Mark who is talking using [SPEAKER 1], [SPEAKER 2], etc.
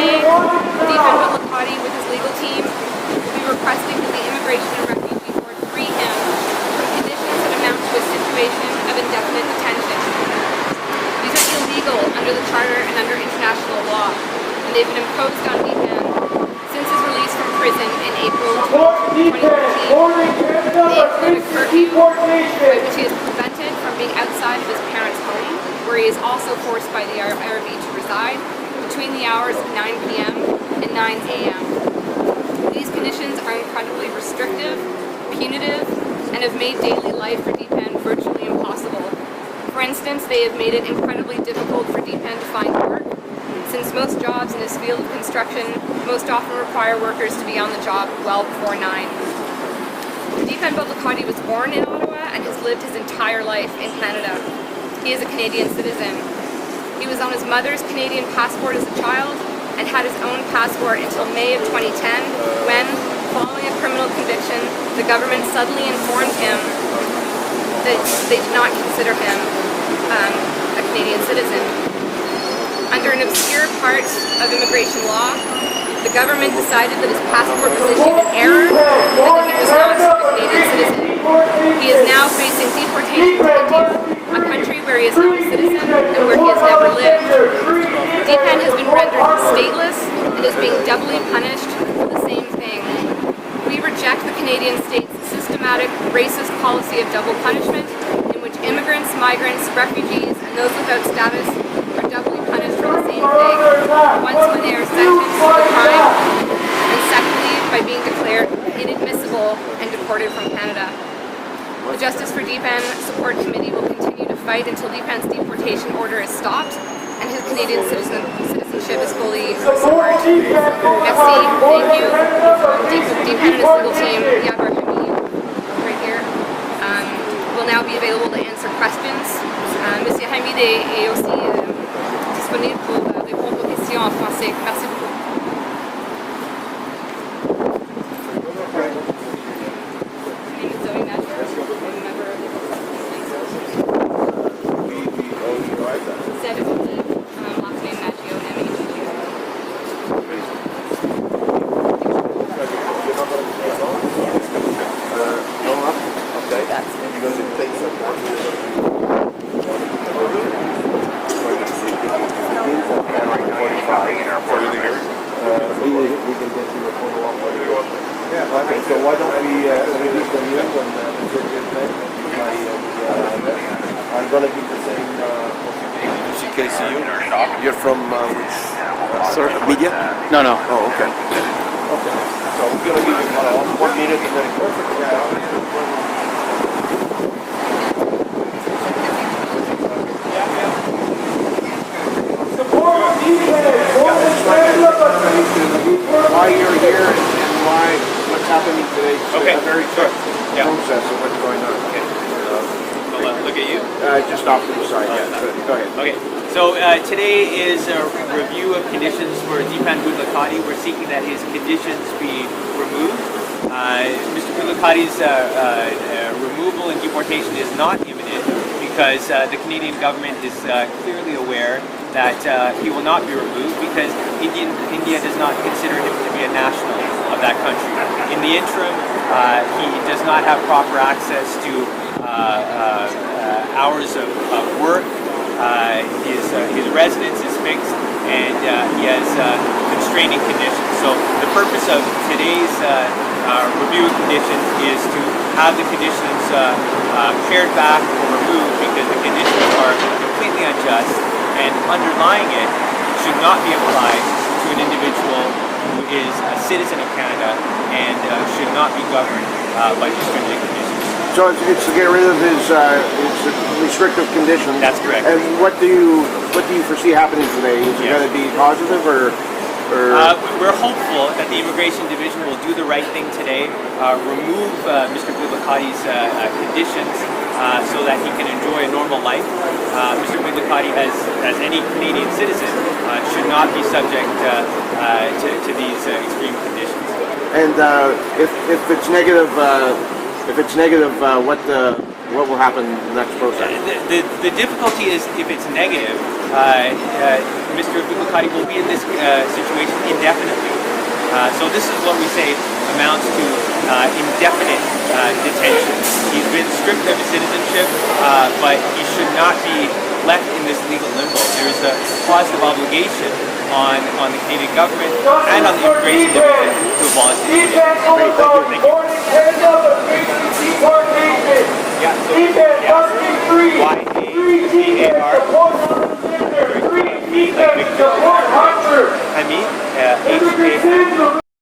[SPEAKER 1] Today, Deepan with his legal team will be requesting that the Immigration and Refugee Board free him from conditions that amount to a situation of indefinite detention. These are illegal under the Charter and under international law, and they've been imposed on Deepan since his release from prison in April 2014. They include a curfew by which he is prevented from being outside of his parents' home, where he is also forced by the IRB to reside between the hours of 9 p.m. and 9 a.m. These conditions are incredibly restrictive, punitive, and have made daily life for Deepan virtually impossible. For instance, they have made it incredibly difficult for Deepan to find work, since most jobs in his field of construction most often require workers to be on the job well before 9. Deepan was born in Ottawa and has lived his entire life in Canada. He is a Canadian citizen. He was on his mother's Canadian passport as a child and had his own passport until May of 2010 when, following a criminal conviction, the government suddenly informed him that they did not consider him a Canadian citizen. Under an obscure part of immigration law, the government decided that his passport was issued in error and that he was not a Canadian citizen. He is now facing deportation to India, a country where he is not a citizen and where he has never lived. Deepan has been rendered stateless and is being doubly punished for the same thing. We reject the Canadian state's systematic racist policy of double punishment, in which immigrants, migrants, refugees, and those without status are doubly punished for the same thing. Once when they are sentenced to the crime, and secondly by being declared inadmissible and deported from Canada. The Justice for Deepan Support Committee will continue to fight until Deepan's deportation order is stopped and his Canadian citizenship is fully restored. Merci, thank you. Deepan and his legal team, Yabar Hamid, right here, will now be available to answer questions. Monsieur Hamid est aussi disponible pour répondre aux questions en français. Merci beaucoup.
[SPEAKER 2] So why don't we introduce the news and I'm going to be the same CKCU. You're from which media?
[SPEAKER 3] No.
[SPEAKER 2] Oh, okay. Okay. So we're going to be 1 minute and then perfect. Why you're here and what's happening today. So
[SPEAKER 3] Okay.
[SPEAKER 2] A very quick process of what's going on.
[SPEAKER 3] Okay. Look at you.
[SPEAKER 2] Just off to the side. Go ahead.
[SPEAKER 3] Okay. So today is a review of conditions for Deepan Budlakati. We're seeking that his conditions be removed. Mr. Budlakati's removal and deportation is not imminent because the Canadian government is clearly aware that he will not be removed because India does not consider him to be a national of that country. In the interim, he does not have proper access to hours of work. His residence is fixed, and he has constraining conditions. So the purpose of today's review of conditions is to have the conditions pared back or removed because the conditions are completely unjust, and underlying it should not be applied to an individual who is a citizen of Canada and should not be governed by these stringent conditions.
[SPEAKER 2] So it's to get rid of his restrictive conditions.
[SPEAKER 3] That's correct.
[SPEAKER 2] And what do you foresee happening today? Is it going to be positive or?
[SPEAKER 3] We're hopeful that the Immigration Division will do the right thing today, remove Mr. Budlakati's conditions so that he can enjoy a normal life. Mr. Budlakati, as any Canadian citizen, should not be subject to these extreme conditions.
[SPEAKER 2] And if it's negative, what will happen in the next process?
[SPEAKER 3] The difficulty is if it's negative, Mr. Bukati will be in this situation indefinitely. So this is what we say amounts to indefinite detention. He's been stripped of his citizenship, but he should not be left in this legal limbo. There is a positive obligation on the Canadian government and on the Immigration Division to abolish this.
[SPEAKER 4] Great, thank you.
[SPEAKER 3] Yeah, so Y-A-D-A-R. I mean, H-A